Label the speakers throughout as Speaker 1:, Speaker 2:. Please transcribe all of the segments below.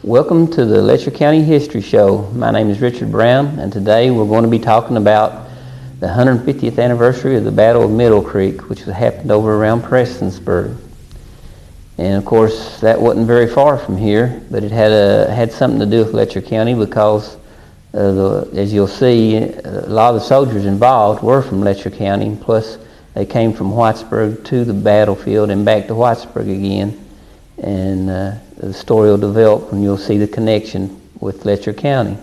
Speaker 1: Welcome to the Letcher County History Show. My name is Richard Brown, and today we're going to be talking about the 150th anniversary of the Battle of Middle Creek, which happened over around Prestonsburg. And of course, that wasn't very far from here, but it had something to do with Letcher County because, as you'll see, a lot of the soldiers involved were from Letcher County, plus they came from Whitesburg to the battlefield and back to Whitesburg again. And the story will develop and you'll see the connection with Letcher County.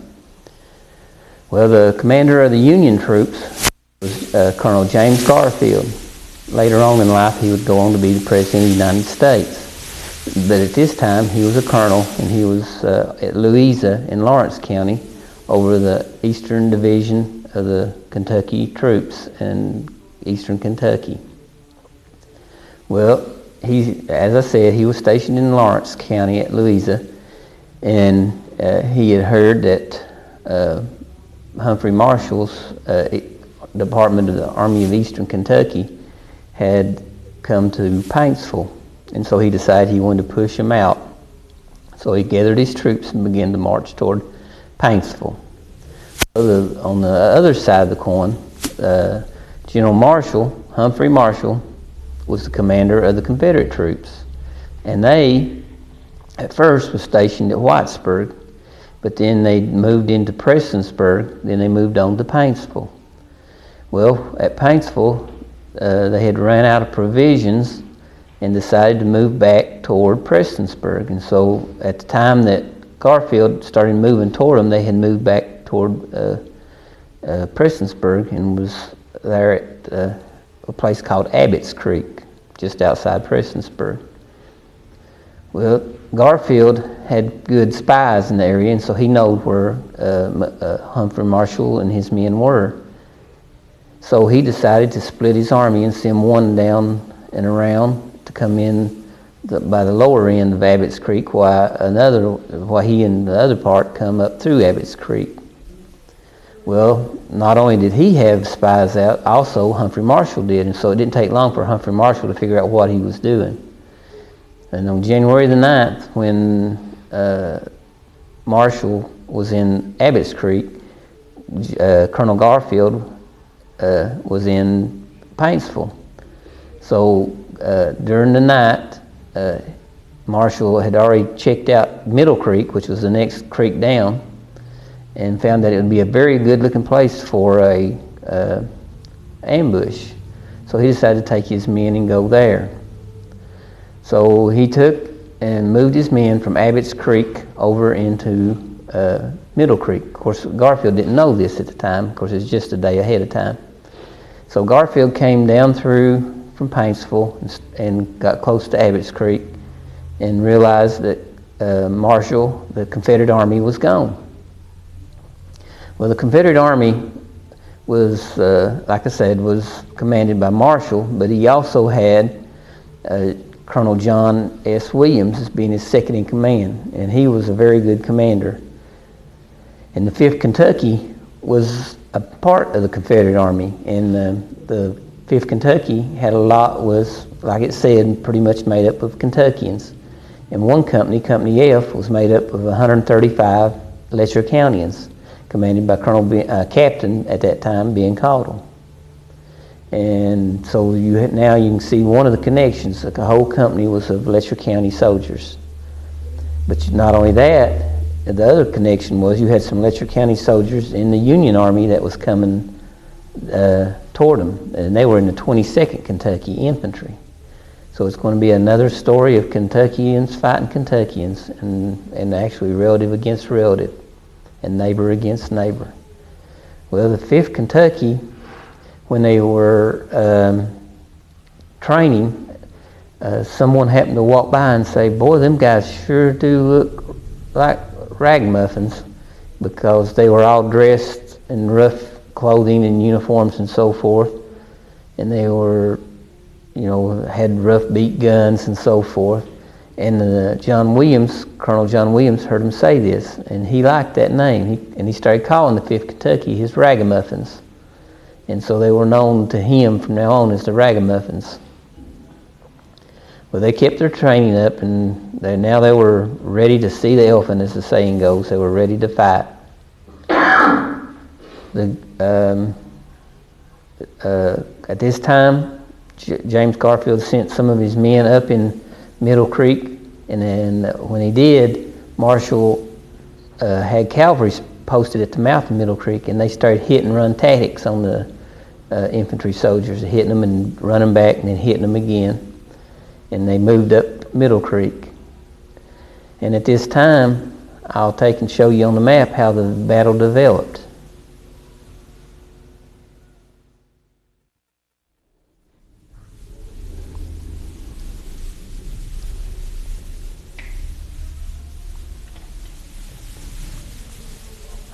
Speaker 1: Well, the commander of the Union troops was Colonel James Garfield. Later on in life, he would go on to be the President of the United States. But at this time, he was a colonel, and he was at Louisa in Lawrence County over the Eastern Division of the Kentucky troops in Eastern Kentucky. Well, as I said, he was stationed in Lawrence County at Louisa, and he had heard that Humphrey Marshall's Department of the Army of Eastern Kentucky had come to Paintsville, and so he decided he wanted to push him out. So he gathered his troops and began to march toward Paintsville. On the other side of the coin, General Marshall, Humphrey Marshall, was the commander of the Confederate troops. And they, at first, was stationed at Whitesburg, but then they moved into Prestonsburg, then they moved on to Paintsville. Well, at Paintsville, they had run out of provisions and decided to move back toward Prestonsburg. And so at the time that Garfield started moving toward them, they had moved back toward Prestonsburg and was there at a place called Abbott's Creek, just outside Prestonsburg. Well, Garfield had good spies in the area, and so he knew where Humphrey Marshall and his men were. So he decided to split his army and send one down and around to come in by the lower end of Abbott's Creek, while he and the other part come up through Abbott's Creek. Well, not only did he have spies out, also Humphrey Marshall did, and so it didn't take long for Humphrey Marshall to figure out what he was doing. And on January the 9th, when Marshall was in Abbott's Creek, Colonel Garfield was in Paintsville. So during the night, Marshall had already checked out Middle Creek, which was the next creek down, and found that it would be a very good-looking place for a ambush. So he decided to take his men and go there. So he took and moved his men from Abbott's Creek over into Middle Creek. Of course, Garfield didn't know this at the time. Of course, it was just a day ahead of time. So Garfield came down through from Paintsville and got close to Abbott's Creek and realized that Marshall, the Confederate Army, was gone. Well, the Confederate Army was, like I said, was commanded by Marshall, but he also had Colonel John S. Williams as being his second in command, and he was a very good commander. And the 5th Kentucky was a part of the Confederate Army, and the 5th Kentucky was, like it said, pretty much made up of Kentuckians. And one company, Company F, was made up of 135 Letcher Countyans, commanded by Captain at that time, Ben Caudle. And so now you can see one of the connections, that the whole company was of Letcher County soldiers. But not only that, the other connection was you had some Letcher County soldiers in the Union Army that was coming toward them, and they were in the 22nd Kentucky Infantry. So it's going to be another story of Kentuckians fighting Kentuckians, and actually relative against relative, and neighbor against neighbor. Well, the 5th Kentucky, when they were training, someone happened to walk by and say, "Boy, them guys sure do look like ragamuffins," because they were all dressed in rough clothing and uniforms and so forth, and they were, had rough beat guns and so forth. And Colonel John Williams heard him say this, and he liked that name, and he started calling the 5th Kentucky his ragamuffins. And so they were known to him from now on as the ragamuffins. Well, they kept their training up, and They were ready to see the elephant, as the saying goes. They were ready to fight. At this time, James Garfield sent some of his men up in Middle Creek, and then when he did, Marshall had cavalry posted at the mouth of Middle Creek, and they started hit and run tactics on the infantry soldiers, hitting them and running back and then hitting them again. And they moved up Middle Creek. And at this time, I'll take and show you on the map how the battle developed.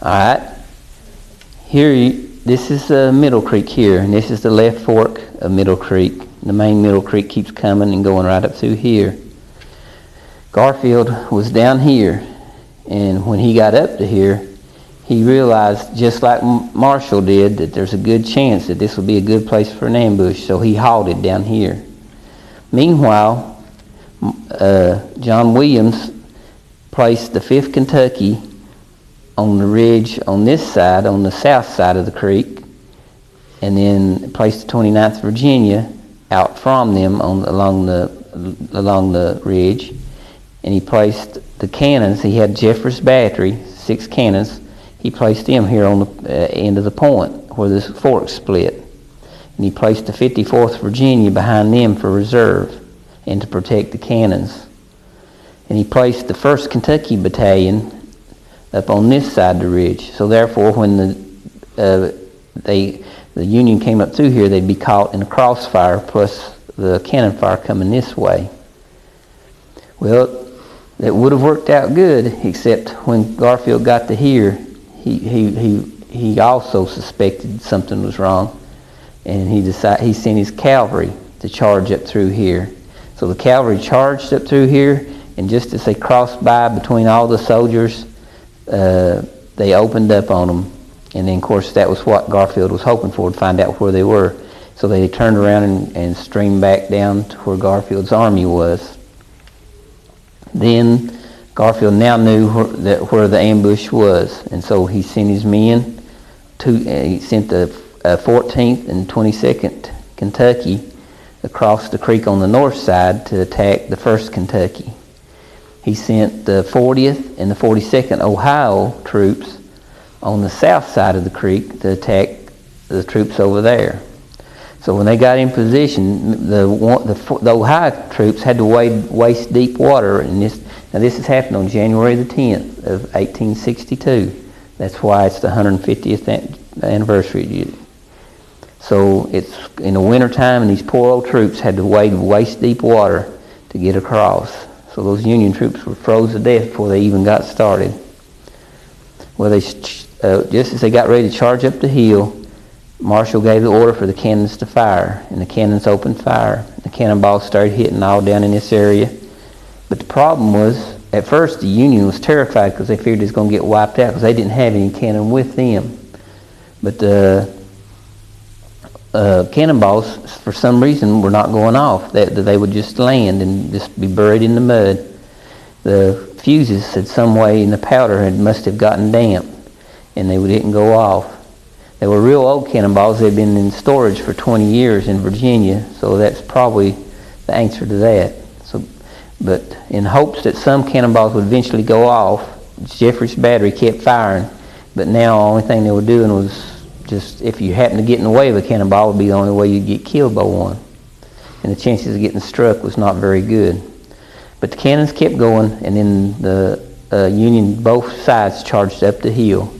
Speaker 1: Alright, this is Middle Creek here, and this is the left fork of Middle Creek. The main Middle Creek keeps coming and going right up through here. Garfield was down here, and when he got up to here, he realized, just like Marshall did, that there's a good chance that this would be a good place for an ambush, so he halted down here. Meanwhile, John Williams placed the 5th Kentucky on the ridge on this side, on the south side of the creek, and then placed the 29th Virginia out from them along the ridge, and he placed the cannons. He had Jeffers Battery, 6 cannons. He placed them here on the end of the point where this fork split, and he placed the 54th Virginia behind them for reserve and to protect the cannons. And he placed the 1st Kentucky Battalion up on this side of the ridge. So therefore, when the Union came up through here, they'd be caught in a crossfire plus the cannon fire coming this way. Well, it would have worked out good, except when Garfield got to here, he also suspected something was wrong, and he sent his cavalry to charge up through here. So the cavalry charged up through here, and just as they crossed by between all the soldiers, they opened up on them, and then of course that was what Garfield was hoping for, to find out where they were. So they turned around and streamed back down to where Garfield's army was. Then Garfield now knew where the ambush was, and so he sent his men he sent the 14th and 22nd Kentucky across the creek on the north side to attack the 1st Kentucky. He sent the 40th and the 42nd Ohio troops on the south side of the creek to attack the troops over there. So when they got in position, the Ohio troops had to wade waist-deep water. And this has happened on January the 10th of 1862. That's why it's the 150th anniversary. So it's in the wintertime, and these poor old troops had to wade waist-deep water to get across. So those Union troops were froze to death before they even got started. Well, just as they got ready to charge up the hill, Marshall gave the order for the cannons to fire, and the cannons opened fire. The cannonballs started hitting all down in this area. But the problem was, at first the Union was terrified because they figured it was going to get wiped out because they didn't have any cannon with them. But the cannonballs, for some reason, were not going off. They would just land and just be buried in the mud. The fuses had some way in the powder must have gotten damp, and they didn't go off. They were real old cannonballs. They'd been in storage for 20 years in Virginia, so that's probably the answer to that. But in hopes that some cannonballs would eventually go off, Jeffers Battery kept firing. But now the only thing they were doing was just, if you happened to get in the way of a cannonball, would be the only way you'd get killed by one. And the chances of getting struck was not very good. But the cannons kept going, and then the Union, both sides charged up the hill.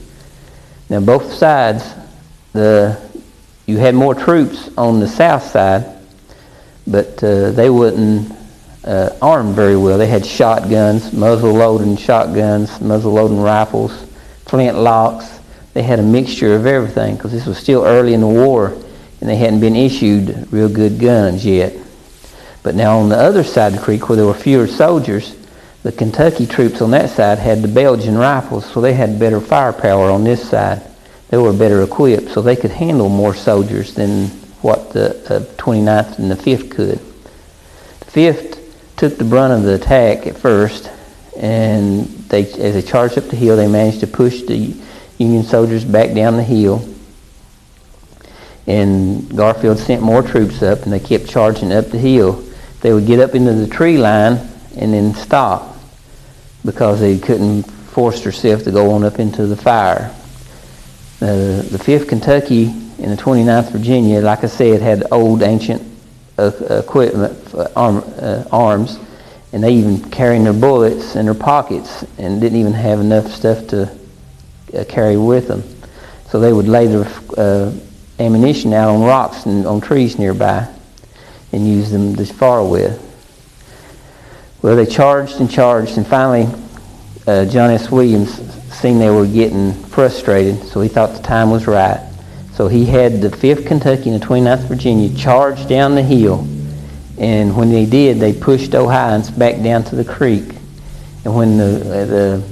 Speaker 1: Now both sides, you had more troops on the south side, but they wasn't armed very well. They had shotguns, muzzle-loading shotguns, muzzle-loading rifles, flint locks. They had a mixture of everything because this was still early in the war, and they hadn't been issued real good guns yet. But now on the other side of the creek, where there were fewer soldiers, the Kentucky troops on that side had the Belgian rifles, so they had better firepower on this side. They were better equipped, so they could handle more soldiers than what the 29th and the 5th could. The 5th took the brunt of the attack at first, and as they charged up the hill, they managed to push the Union soldiers back down the hill. And Garfield sent more troops up, and they kept charging up the hill. They would get up into the tree line and then stop because they couldn't force themselves to go on up into the fire. The 5th Kentucky and the 29th Virginia, like I said, had old ancient equipment, arms, and they even carried their bullets in their pockets and didn't even have enough stuff to carry with them. So they would lay their ammunition out on rocks and on trees nearby and use them to fire with. Well, they charged, and finally John S. Williams seen they were getting frustrated, so he thought the time was right. So he had the 5th Kentucky and the 29th Virginia charge down the hill, and when they did, they pushed Ohioans back down to the creek. And when the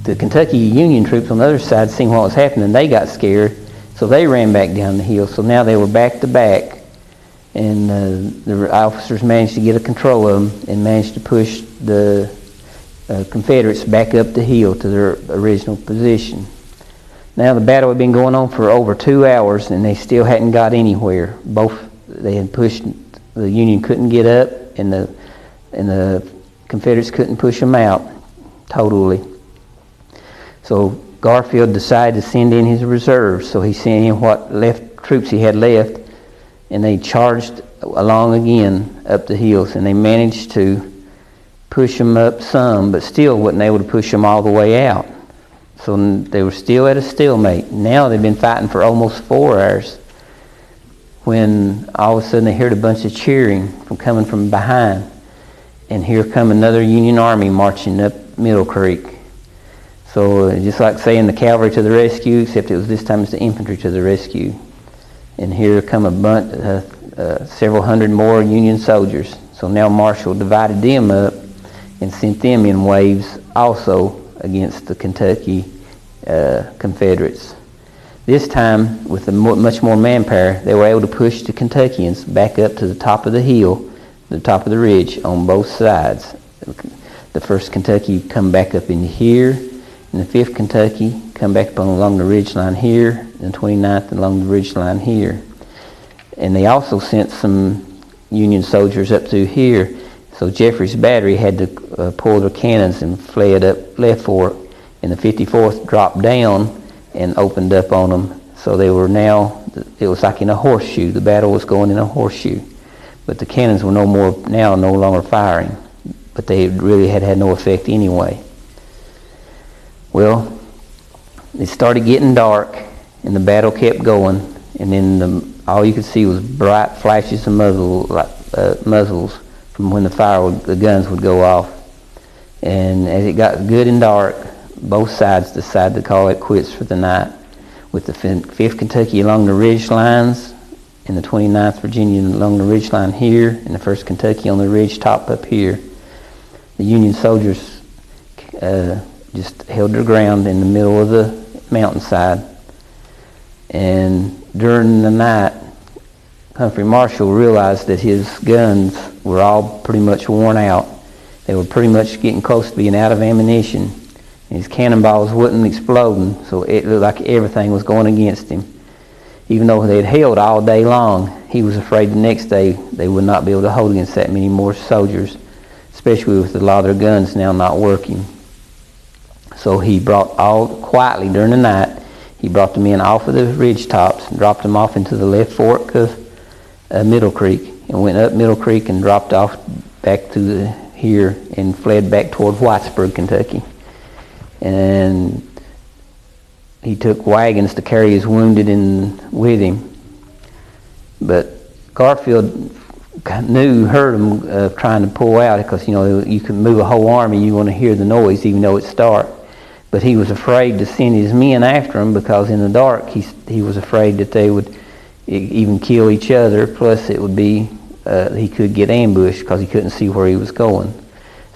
Speaker 1: Kentucky Union troops on the other side seen what was happening, they got scared, so they ran back down the hill. So now they were back to back, and the officers managed to get a control of them and managed to push the Confederates back up the hill to their original position. Now the battle had been going on for over 2 hours, and they still hadn't got anywhere. They had pushed, the Union couldn't get up, and the Confederates couldn't push them out totally. So Garfield decided to send in his reserves. So he sent in what troops he had left, and they charged along again up the hills, and they managed to push them up some, but still wasn't able to push them all the way out. So they were still at a stalemate. Now they've been fighting for almost 4 hours, when all of a sudden they heard a bunch of cheering coming from behind, and here come another Union army marching up Middle Creek. So just like saying the cavalry to the rescue, except it was this time it's the infantry to the rescue. And here come a bunch, several hundred more Union soldiers. So now Marshall divided them up and sent them in waves also against the Kentucky Confederates. This time, with much more manpower, they were able to push the Kentuckians back up to the top of the hill, the top of the ridge on both sides. The 1st Kentucky come back up in here, and the 5th Kentucky come back up along the ridge line here, and the 29th along the ridge line here. And they also sent some Union soldiers up through here. So Jeffrey's battery had to pull their cannons and fled up Left Fork, and the 54th dropped down and opened up on them. So they were now, it was like in a horseshoe. The battle was going in a horseshoe. But the cannons were no longer firing. But they really had no effect anyway. Well, it started getting dark, and the battle kept going, and then all you could see was bright flashes of muzzles from when the guns would go off. And as it got good and dark, both sides decided to call it quits for the night, with the 5th Kentucky along the ridge lines, and the 29th Virginia along the ridge line here, and the 1st Kentucky on the ridge top up here. The Union soldiers just held their ground in the middle of the mountainside. And during the night, Humphrey Marshall realized that his guns were all pretty much worn out. They were pretty much getting close to being out of ammunition. And his cannonballs wasn't exploding, so it looked like everything was going against him. Even though they had held all day long, he was afraid the next day they would not be able to hold against that many more soldiers, especially with a lot of their guns now not working. So he quietly during the night, he brought the men off of the ridge tops and dropped them off into the Left Fork of Middle Creek, and went up Middle Creek and dropped off back to here and fled back toward Whitesburg, Kentucky. And he took wagons to carry his wounded with him. But Garfield heard them trying to pull out, because you can move a whole army, you want to hear the noise even though it's dark. But he was afraid to send his men after him, because in the dark he was afraid that they would even kill each other. Plus it would be he could get ambushed because he couldn't see where he was going.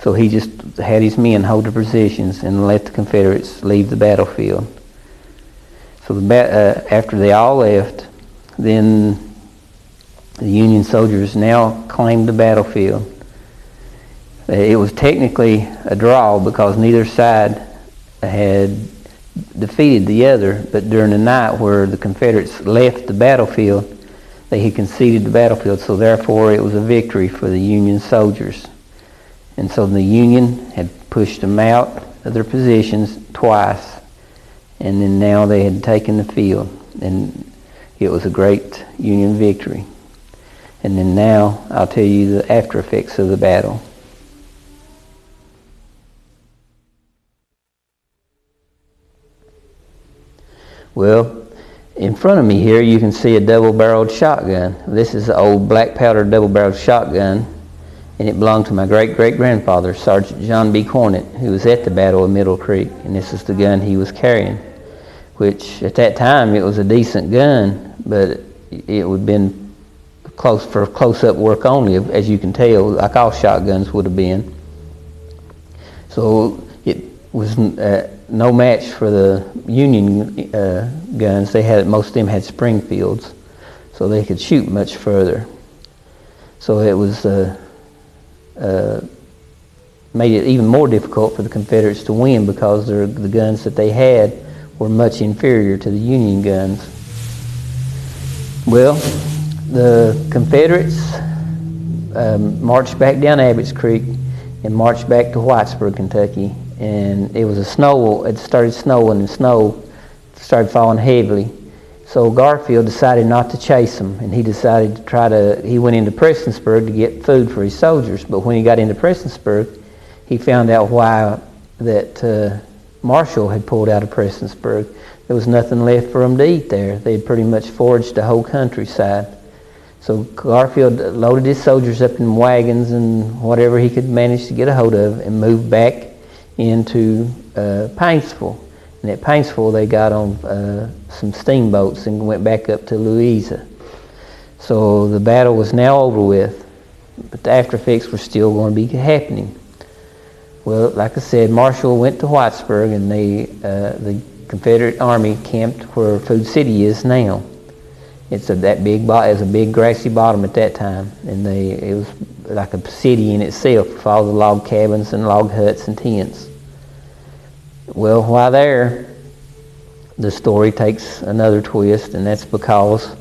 Speaker 1: So he just had his men hold their positions and let the Confederates leave the battlefield. So after they all left, then the Union soldiers now claimed the battlefield. It was technically a draw because neither side had defeated the other, but during the night where the Confederates left the battlefield, they had conceded the battlefield, so therefore it was a victory for the Union soldiers. And so the Union had pushed them out of their positions twice, and then now they had taken the field, and it was a great Union victory. And then now I'll tell you the after effects of the battle. Well, in front of me here you can see a double-barreled shotgun. This is an old black powder double-barreled shotgun, and it belonged to my great-great-grandfather, Sergeant John B. Cornett, who was at the Battle of Middle Creek, and this is the gun he was carrying, which at that time it was a decent gun, but it would have been for close-up work only, as you can tell, like all shotguns would have been. So it was no match for the Union guns. Most of them had Springfields, so they could shoot much further. So it was made it even more difficult for the Confederates to win because the guns that they had were much inferior to the Union guns. Well, the Confederates marched back down Abbott's Creek and marched back to Whitesburg, Kentucky. And it started snowing, and snow started falling heavily. So Garfield decided not to chase them, and he decided he went into Prestonsburg to get food for his soldiers. But when he got into Prestonsburg, he found out why that Marshall had pulled out of Prestonsburg. There was nothing left for them to eat there. They had pretty much foraged the whole countryside. So Garfield loaded his soldiers up in wagons and whatever he could manage to get a hold of and moved back into Paintsville. And at Paintsville they got on some steamboats and went back up to Louisa. So the battle was now over with, but the after effects were still going to be happening. Well, like I said, Marshall went to Whitesburg, and the Confederate Army camped where Food City is now. It was a big grassy bottom at that time, and it was like a city in itself with all the log cabins and log huts and tents. Well, while there, the story takes another twist, and that's because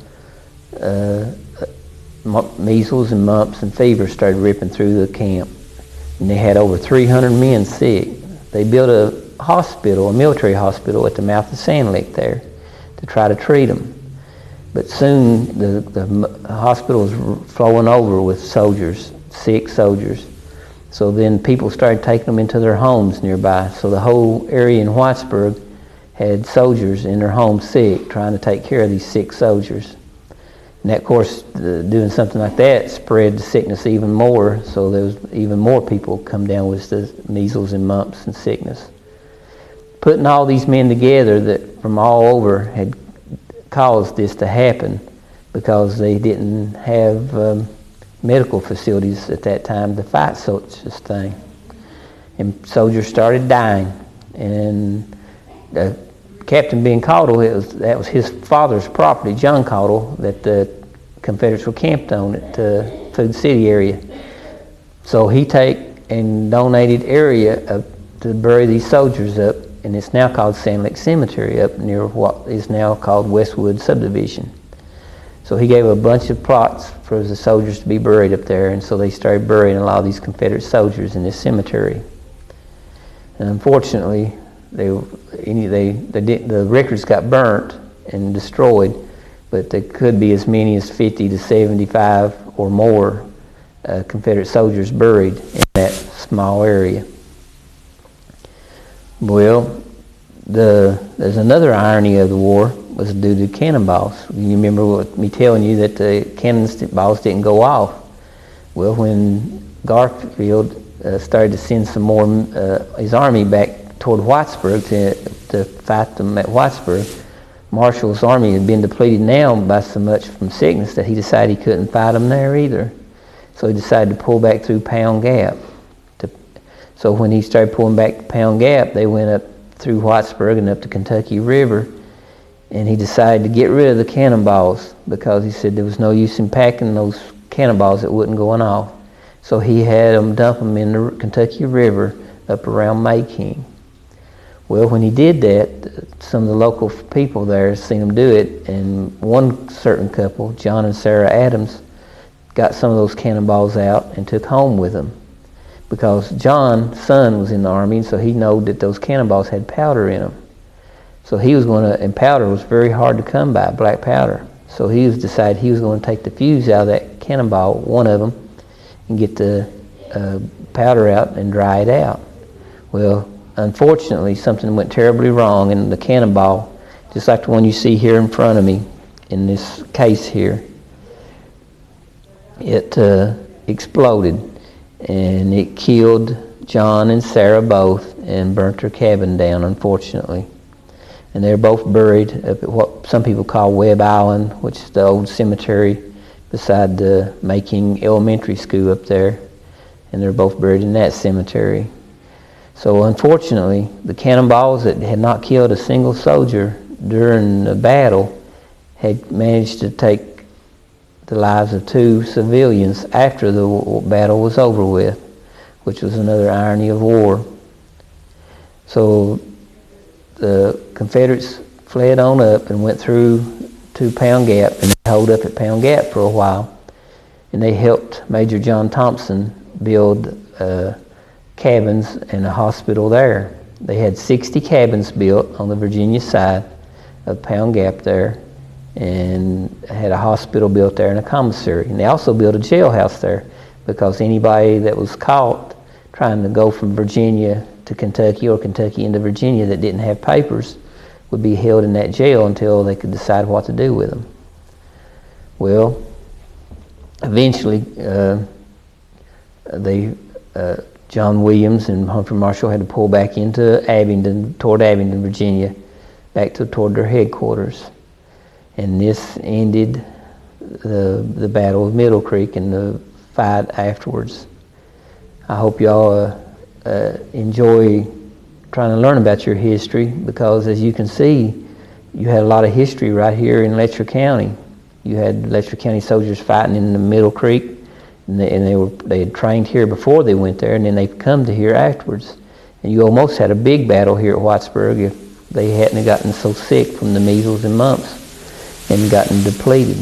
Speaker 1: measles and mumps and fever started ripping through the camp, and they had over 300 men sick. They built a military hospital at the mouth of Sand Lick there to try to treat them. But soon the hospital was flowing over with sick soldiers. So then people started taking them into their homes nearby. So the whole area in Whitesburg had soldiers in their homes sick, trying to take care of these sick soldiers. And that, of course, doing something like that spread the sickness even more. So there was even more people come down with the measles and mumps and sickness. Putting all these men together that from all over had caused this to happen because they didn't have medical facilities at that time to fight such a thing. And soldiers started dying. And Captain Ben Caudle, that was his father's property, John Caudle, that the Confederates were camped on at the Food City area. So he donated area to bury these soldiers up, and it's now called Sand Lick Cemetery up near what is now called Westwood Subdivision. So he gave a bunch of plots for the soldiers to be buried up there, and so they started burying a lot of these Confederate soldiers in this cemetery. And unfortunately, the records got burnt and destroyed, but there could be as many as 50 to 75 or more Confederate soldiers buried in that small area. Well, there's another irony of the war was due to cannonballs. You remember me telling you that the cannonballs didn't go off. Well, when Garfield started to send some more his army back toward Whitesburg to fight them at Whitesburg, Marshall's army had been depleted now by so much from sickness that he decided he couldn't fight them there either. So he decided to pull back through Pound Gap. So when he started pulling back to Pound Gap, they went up through Whitesburg and up the Kentucky River, and he decided to get rid of the cannonballs because he said there was no use in packing those cannonballs that wasn't going off. So he had them dump them in the Kentucky River up around Mayking. Well, when he did that, some of the local people there seen him do it, and one certain couple, John and Sarah Adams, got some of those cannonballs out and took home with them. Because John's son was in the Army, so he knew that those cannonballs had powder in them. So he was going to, and powder was very hard to come by, black powder. So he decided he was going to take the fuse out of that cannonball, one of them, and get the powder out and dry it out. Well, unfortunately, something went terribly wrong, and the cannonball, just like the one you see here in front of me, in this case here, it exploded, and it killed John and Sarah both and burnt their cabin down, unfortunately. And they're both buried up at what some people call Webb Island, which is the old cemetery beside the Mayking Elementary School up there. And they're both buried in that cemetery. So unfortunately, the cannonballs that had not killed a single soldier during the battle had managed to take the lives of 2 civilians after the battle was over with, which was another irony of war. So the Confederates fled on up and went through to Pound Gap, and they holed up at Pound Gap for a while. And they helped Major John Thompson build cabins and a hospital there. They had 60 cabins built on the Virginia side of Pound Gap there, and had a hospital built there and a commissary. And they also built a jailhouse there, because anybody that was caught trying to go from Virginia to Kentucky or Kentucky into Virginia that didn't have papers would be held in that jail until they could decide what to do with them. Well, eventually John Williams and Humphrey Marshall had to pull back into Abingdon, toward Abingdon, Virginia, back toward their headquarters. And this ended the Battle of Middle Creek and the fight afterwards. I hope y'all enjoy trying to learn about your history, because as you can see, you had a lot of history right here in Letcher County. You had Letcher County soldiers fighting in the Middle Creek, and they had trained here before they went there, and then they've come to here afterwards. And you almost had a big battle here at Whitesburg if they hadn't gotten so sick from the measles and mumps and gotten depleted.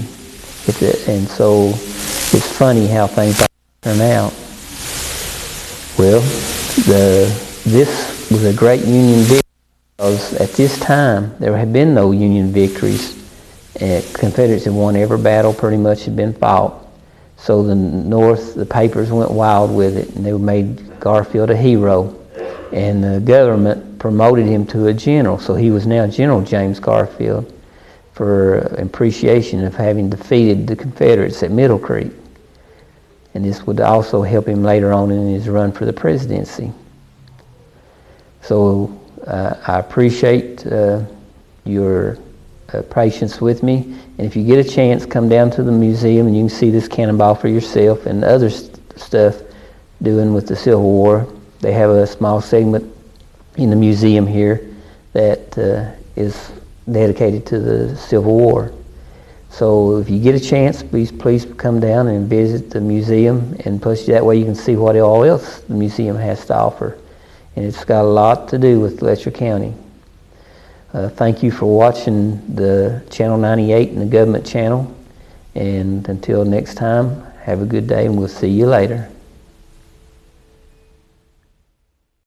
Speaker 1: And so it's funny how things turn out. Well, this was a great Union victory, because at this time there had been no Union victories. Confederates had won every battle pretty much had been fought. So the North, the papers went wild with it, and they made Garfield a hero. And the government promoted him to a general, so he was now General James Garfield, for appreciation of having defeated the Confederates at Middle Creek. And this would also help him later on in his run for the presidency. So I appreciate your patience with me. And if you get a chance, come down to the museum and you can see this cannonball for yourself and other stuff doing with the Civil War. They have a small segment in the museum here that is dedicated to the Civil War. So if you get a chance, please come down and visit the museum, and plus that way you can see what all else the museum has to offer. And it's got a lot to do with Letcher County. Thank you for watching the Channel 98 and the government channel. And until next time, have a good day, and we'll see you later.